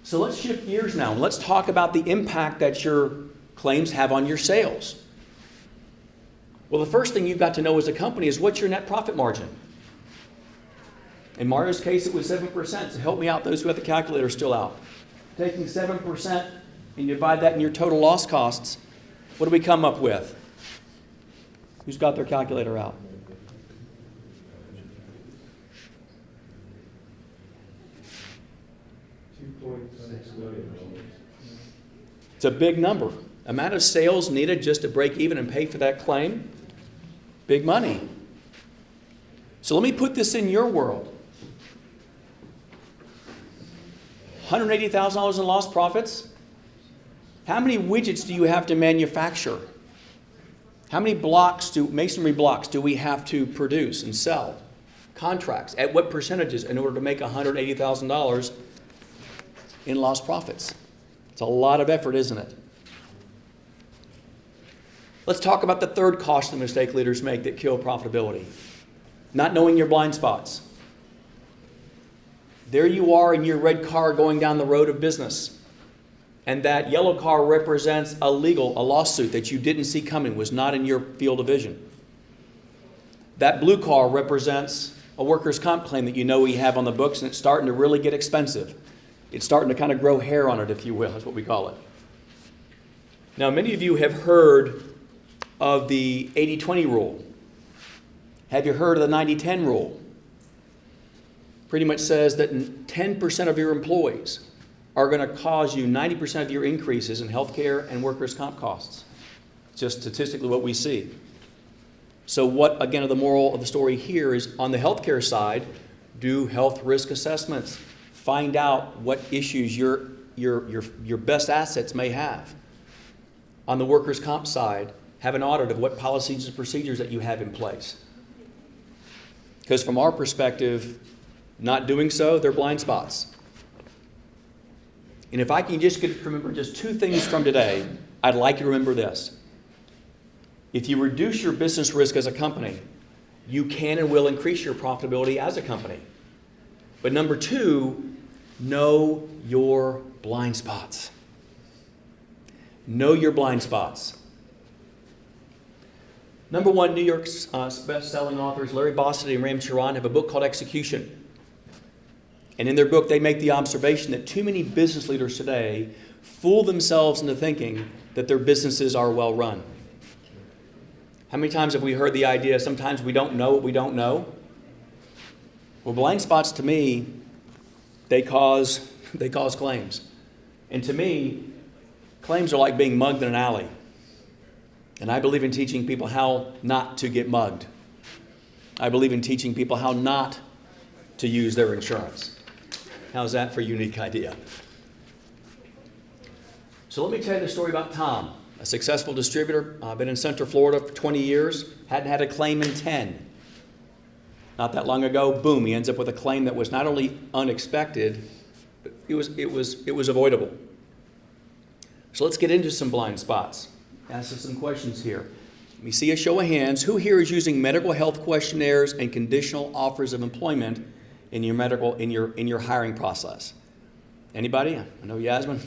So let's shift gears now, and let's talk about the impact that your claims have on your sales. Well, the first thing you've got to know as a company is what's your net profit margin? In Mario's case, it was 7%. So help me out, those who have the calculator still out. Taking 7% and you divide that in your total loss costs, what do we come up with? Who's got their calculator out? $2.6 million. It's a big number. Amount of sales needed just to break even and pay for that claim, big money. So let me put this in your world. $180,000 in lost profits? How many widgets do you have to manufacture? How many masonry blocks do we have to produce and sell? Contracts, at what percentages in order to make $180,000 in lost profits? It's a lot of effort, isn't it? Let's talk about the third costly mistake leaders make that kill profitability. Not knowing your blind spots. There you are in your red car going down the road of business. And that yellow car represents a lawsuit that you didn't see coming, was not in your field of vision. That blue car represents a workers' comp claim that you know we have on the books, and it's starting to really get expensive. It's starting to kind of grow hair on it, if you will. That's what we call it. Now, many of you have heard of the 80-20 rule. Have you heard of the 90-10 rule? Pretty much says that 10% of your employees are going to cause you 90% of your increases in healthcare and workers' comp costs. Just statistically what we see. So what, again, the moral of the story here is on the healthcare side, do health risk assessments. Find out what issues your best assets may have. On the workers' comp side, have an audit of what policies and procedures that you have in place. Because from our perspective, not doing so, they're blind spots. And if I can just remember just two things from today, I'd like you to remember this. If you reduce your business risk as a company, you can and will increase your profitability as a company. But number two, know your blind spots. Know your blind spots. Number one, New York's best-selling authors Larry Bossidy and Ram Charan have a book called Execution. And in their book, they make the observation that too many business leaders today fool themselves into thinking that their businesses are well run. How many times have we heard the idea, sometimes we don't know what we don't know? Well, blind spots to me, they cause claims. And to me, claims are like being mugged in an alley. And I believe in teaching people how not to get mugged. I believe in teaching people how not to use their insurance. How's that for a unique idea? So let me tell you the story about Tom, a successful distributor. Been in Central Florida for 20 years, hadn't had a claim in 10. Not that long ago, boom, he ends up with a claim that was not only unexpected, but it was avoidable. So let's get into some blind spots. Ask us some questions here. Let me see a show of hands. Who here is using medical health questionnaires and conditional offers of employment in your hiring process? Anybody? I know Yasmin.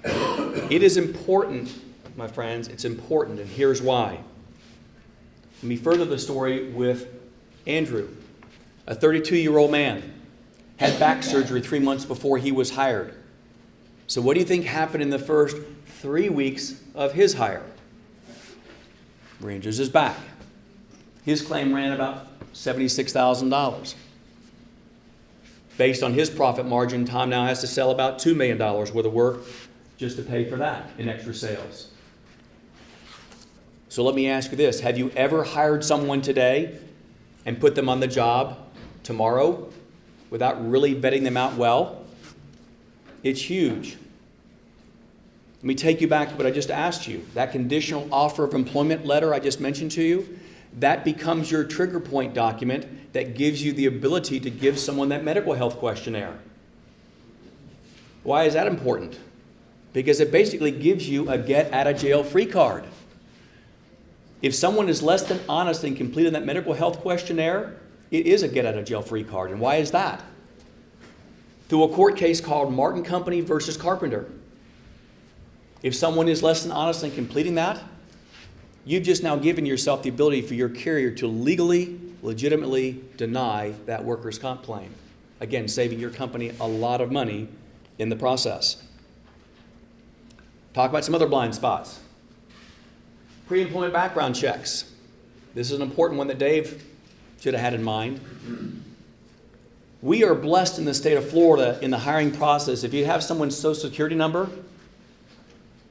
It is important, my friends. It's important, and here's why. Let me further the story with Andrew, a 32-year-old man, had back surgery 3 months before he was hired. So what do you think happened in the first 3 weeks of his hire? Reinjures his back. His claim ran about $76,000. Based on his profit margin, Tom now has to sell about $2 million worth of work just to pay for that in extra sales. So let me ask you this. Have you ever hired someone today and put them on the job tomorrow without really vetting them out well? It's huge. Let me take you back to what I just asked you. That conditional offer of employment letter I just mentioned to you, that becomes your trigger point document that gives you the ability to give someone that medical health questionnaire. Why is that important? Because it basically gives you a get-out-of-jail-free card. If someone is less than honest in completing that medical health questionnaire, it is a get-out-of-jail-free card. And why is that? Through a court case called Martin Company versus Carpenter. If someone is less than honest in completing that, you've just now given yourself the ability for your carrier to legally, legitimately deny that workers' comp claim. Again, saving your company a lot of money in the process. Talk about some other blind spots. Pre-employment background checks. This is an important one that Dave should have had in mind. We are blessed in the state of Florida in the hiring process. If you have someone's social security number,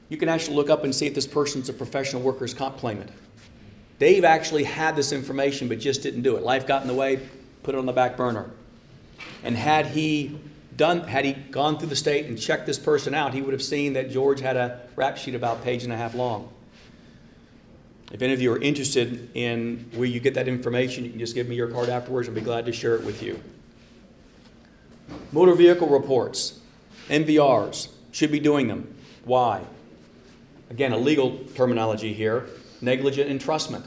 you can actually look up and see if this person's a professional workers' comp claimant. Dave actually had this information but just didn't do it. Life got in the way, put it on the back burner. And had he had he gone through the state and checked this person out, he would have seen that George had a rap sheet about 1.5 pages long. If any of you are interested in where you get that information, you can just give me your card afterwards. I'll be glad to share it with you. Motor vehicle reports, MVRs, should be doing them. Why? Again, a legal terminology here, negligent entrustment.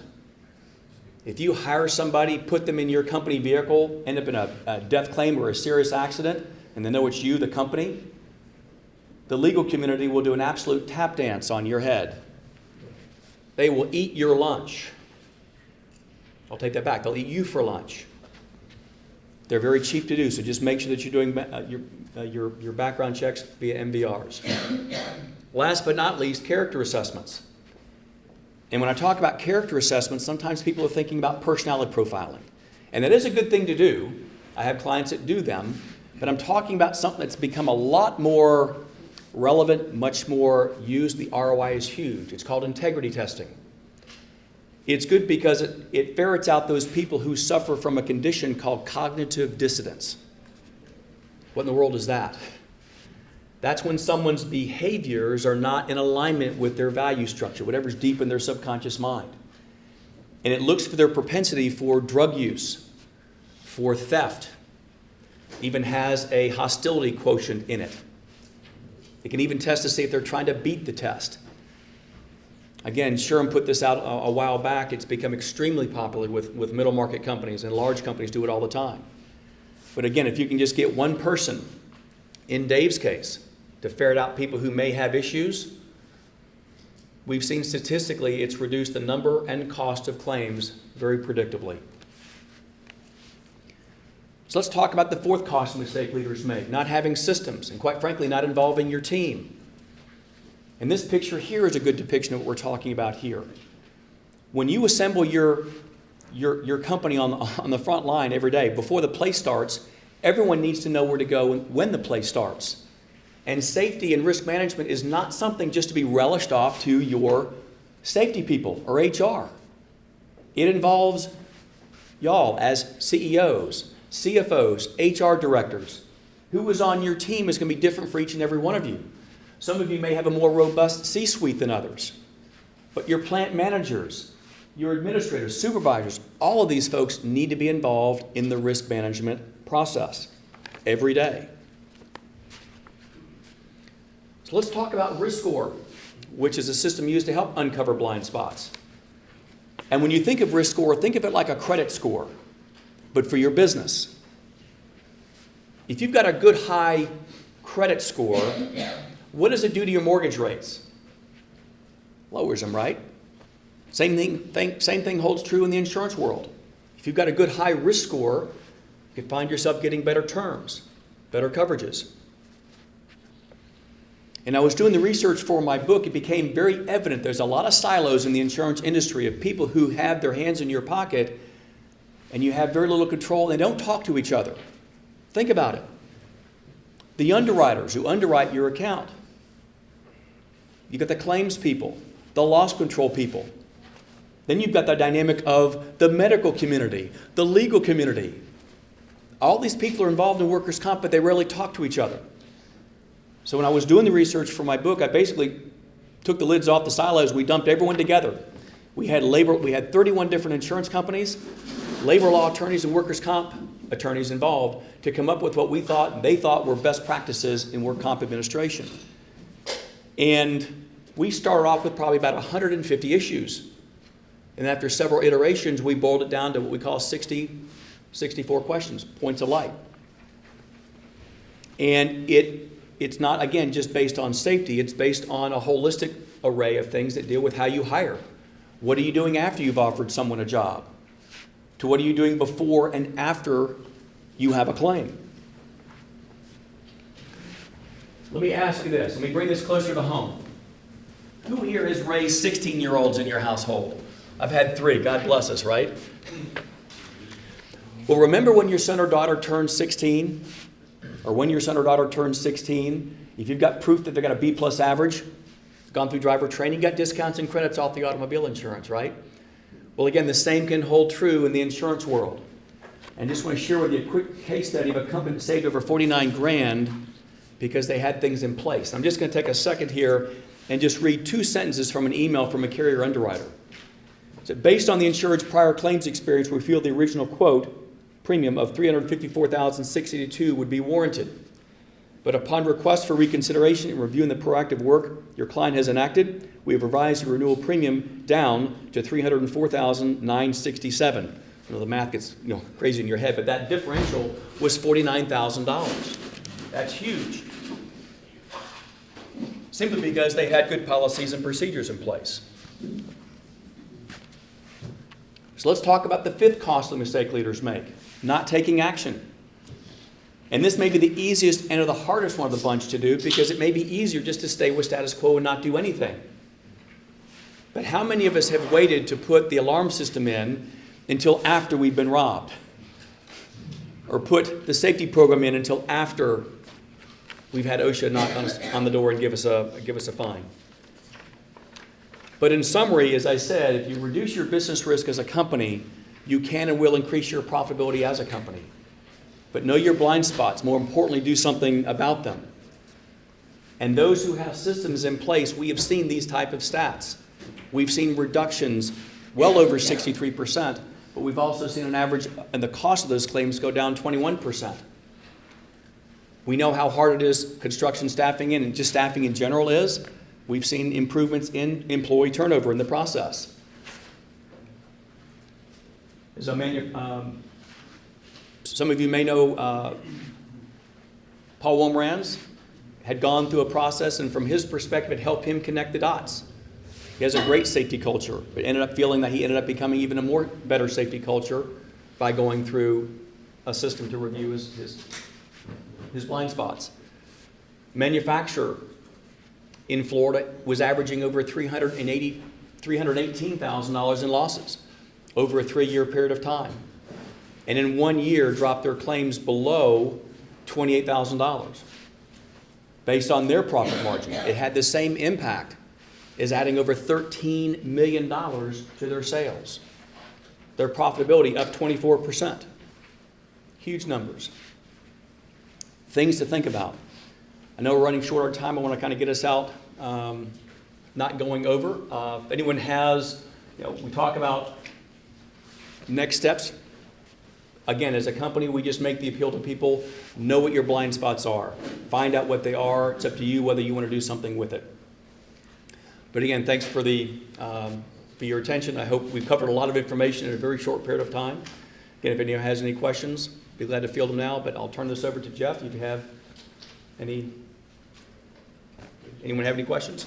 If you hire somebody, put them in your company vehicle, end up in a death claim or a serious accident, and they know it's you, the company, the legal community will do an absolute tap dance on your head. They will eat your lunch. I'll take that back. They'll eat you for lunch. They're very cheap to do, so just make sure that you're doing your background checks via MVRs. Last but not least, character assessments. And when I talk about character assessments, sometimes people are thinking about personality profiling. And that is a good thing to do. I have clients that do them. But I'm talking about something that's become a lot more relevant, much more used. The ROI is huge. It's called integrity testing. It's good because it ferrets out those people who suffer from a condition called cognitive dissonance. What in the world is that? That's when someone's behaviors are not in alignment with their value structure, whatever's deep in their subconscious mind. And it looks for their propensity for drug use, for theft, even has a hostility quotient in it. It can even test to see if they're trying to beat the test. Again, Sherm put this out a while back. It's become extremely popular with middle market companies, and large companies do it all the time. But again, if you can just get one person, in Dave's case, to ferret out people who may have issues, we've seen statistically it's reduced the number and cost of claims very predictably. So let's talk about the fourth costly mistake leaders make, not having systems, and quite frankly, not involving your team. And this picture here is a good depiction of what we're talking about here. When you assemble your company on the front line every day, before the play starts, everyone needs to know where to go when the play starts. And safety and risk management is not something just to be relished off to your safety people or HR. It involves y'all as CEOs, CFOs, HR directors. Who is on your team is going to be different for each and every one of you. Some of you may have a more robust C-suite than others. But your plant managers, your administrators, supervisors, all of these folks need to be involved in the risk management process every day. So let's talk about RiskScore, which is a system used to help uncover blind spots. And when you think of RiskScore, think of it like a credit score, but for your business. If you've got a good high credit score, what does it do to your mortgage rates? Lowers them, right? Same thing holds true in the insurance world. If you've got a good high risk score, you can find yourself getting better terms, better coverages. And I was doing the research for my book. It became very evident there's a lot of silos in the insurance industry of people who have their hands in your pocket and you have very little control and they don't talk to each other. Think about it. The underwriters who underwrite your account. You've got the claims people, the loss control people. Then you've got the dynamic of the medical community, the legal community. All these people are involved in workers' comp, but they rarely talk to each other. So when I was doing the research for my book, I basically took the lids off the silos. We dumped everyone together. We had 31 different insurance companies, labor law attorneys and workers' comp attorneys involved to come up with what we thought and they thought were best practices in work comp administration. And we started off with probably about 150 issues. And after several iterations, we boiled it down to what we call 64 questions, points of light. And it's not, again, just based on safety. It's based on a holistic array of things that deal with how you hire. What are you doing after you've offered someone a job? To what are you doing before and after you have a claim? Let me ask you this. Let me bring this closer to home. Who here has raised 16-year-olds in your household? I've had 3. God bless us, right? Well, remember when your son or daughter turns 16? Or when your son or daughter turns 16, if you've got proof that they're got a B+ average, gone through driver training, got discounts and credits off the automobile insurance, right? Well, again, the same can hold true in the insurance world. And just want to share with you a quick case study of a company that saved over 49 grand because they had things in place. I'm just going to take a second here and just read 2 sentences from an email from a carrier underwriter. So based on the insured's prior claims experience, we feel the original quote premium of $354,682 would be warranted. But upon request for reconsideration and reviewing the proactive work your client has enacted, we have revised the renewal premium down to $304,967. You know, the math gets crazy in your head, but that differential was $49,000. That's huge. Simply because they had good policies and procedures in place. So let's talk about the 5th costly mistake leaders make, not taking action. And this may be the easiest and the hardest one of the bunch to do because it may be easier just to stay with status quo and not do anything. But how many of us have waited to put the alarm system in until after we've been robbed? Or put the safety program in until after we've had OSHA knock on the door and give us a fine? But in summary, as I said, if you reduce your business risk as a company, you can and will increase your profitability as a company. But know your blind spots. More importantly, do something about them. And those who have systems in place, we have seen these type of stats. We've seen reductions well over 63%, but we've also seen an average, and the cost of those claims go down 21%. We know how hard it is construction staffing and just staffing in general is. We've seen improvements in employee turnover in the process. Some of you may know Paul Wolmerans had gone through a process, and from his perspective, it helped him connect the dots. He has a great safety culture, but ended up feeling that he ended up becoming even a more better safety culture by going through a system to review his blind spots. Manufacturer in Florida was averaging over $318,000 in losses over a 3-year period of time. And in 1 year dropped their claims below $28,000 based on their profit margin. It had the same impact as adding over $13 million to their sales. Their profitability up 24%. Huge numbers. Things to think about. I know we're running short on time. I want to kind of get us out, not going over. If anyone has, we talk about next steps. Again, as a company, we just make the appeal to people, know what your blind spots are. Find out what they are. It's up to you whether you want to do something with it. But again, thanks for your attention. I hope we've covered a lot of information in a very short period of time. Again, if anyone has any questions, be glad to field them now, but I'll turn this over to Jeff. If you have anyone have any questions?